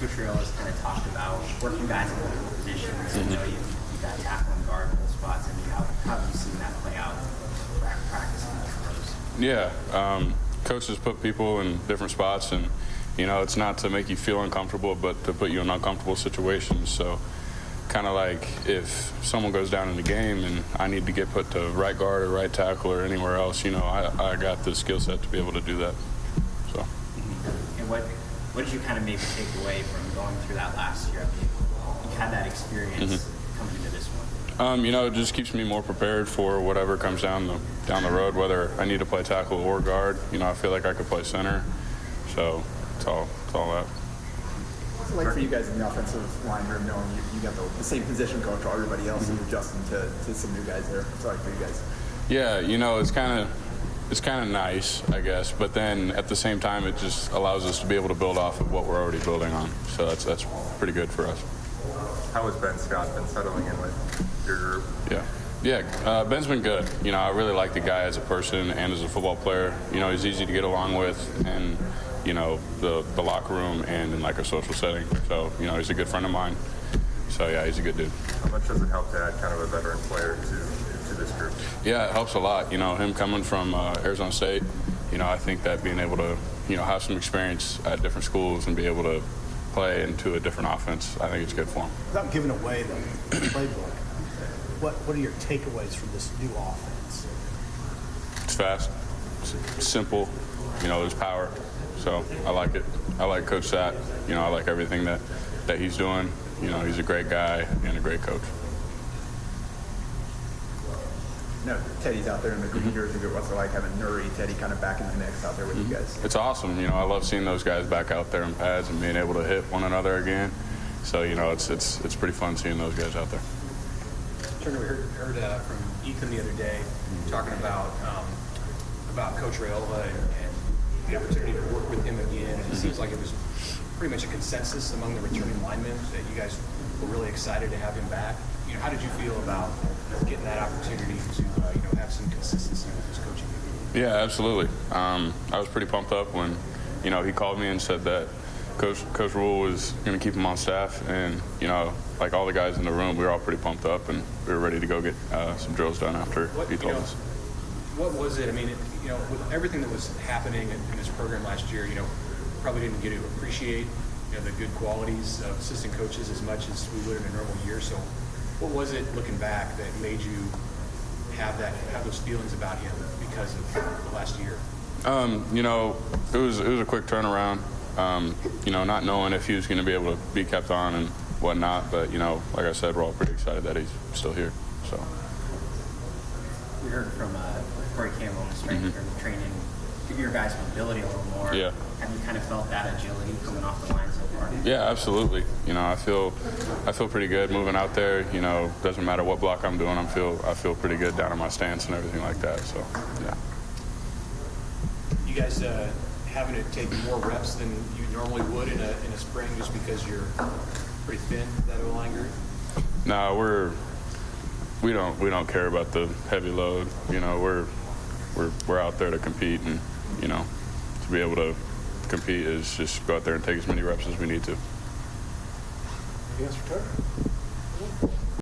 Coach Real has kind of talked about working guys in multiple positions. You know, you've got tackle and guard both spots. I mean, how have you seen that play out in practice in both of those? Yeah, coaches put people in different spots, and you know, it's not to make you feel uncomfortable, but to put you in uncomfortable situations. So, kind of like if someone goes down in the game and I need to get put to right guard or right tackle or anywhere else, you know, I got the skill set to be able to do that. So. And what did you kind of maybe take away from going through that last year? I mean, you had that experience coming into this one. You know, it just keeps me more prepared for whatever comes down the road, whether I need to play tackle or guard. You know, I feel like I could play center, so it's all that. What's it like for you guys in the offensive line room, knowing you got the same position coach for everybody else and adjusting to some new guys there? What's it like for you guys? Yeah, you know, it's kind of nice, I guess, but then at the same time, it just allows us to be able to build off of what we're already building on. So that's pretty good for us. How has Ben Scott been settling in with your group? Yeah, Ben's been good. You know, I really like the guy as a person and as a football player. You know, he's easy to get along with, and you know, the locker room and in like a social setting. So, you know, he's a good friend of mine. So yeah, he's a good dude. How much does it help to add kind of a veteran player to this group? Yeah, it helps a lot. You know, him coming from Arizona State, you know, I think that being able to, you know, have some experience at different schools and be able to play into a different offense, I think it's good for him. Without giving away the playbook, what are your takeaways from this new offense? It's fast, it's simple, you know, there's power. So I like it. I like Coach Satt. You know, I like everything that he's doing. You know, he's a great guy and a great coach. No, Teddy's out there in the green jersey. What's it like having Nuri, Teddy kind of back in the mix out there with you guys? It's awesome. You know, I love seeing those guys back out there in pads and being able to hit one another again. So, you know, it's pretty fun seeing those guys out there. Turner, we heard from Ethan the other day talking about Coach Rayola and the opportunity to work with him again. And it seems like it was pretty much a consensus among the returning linemen that you guys were really excited to have him back. You know, how did you feel about getting that opportunity to you know, have some consistency with his coaching? Yeah, absolutely. I was pretty pumped up when, you know, he called me and said that Coach Rule was going to keep him on staff, and you know, like all the guys in the room, we were all pretty pumped up, and we were ready to go get some drills done after he told us. What was it? I mean, you know, with everything that was happening in this program last year, you know, probably didn't get to appreciate, you know, the good qualities of assistant coaches as much as we would in a normal year. So, what was it looking back that made you have those feelings about him because of the last year? You know, it was a quick turnaround. You know, not knowing if he was going to be able to be kept on and whatnot, but you know, like I said, we're all pretty excited that he's still here. So. We heard from Corey Campbell, strength training, give your guys mobility a little more. Yeah. Have you kind of felt that agility coming off the line so far? Yeah, absolutely. You know, I feel pretty good moving out there. You know, doesn't matter what block I'm doing, I feel pretty good down in my stance and everything like that. So, yeah. You guys having to take more reps than you normally would in a spring just because you're pretty thin, that O-line group? No, we don't care about the heavy load. You know, we're out there to compete, and you know, to be able to compete is just go out there and take as many reps as we need to. Yes, for Turner.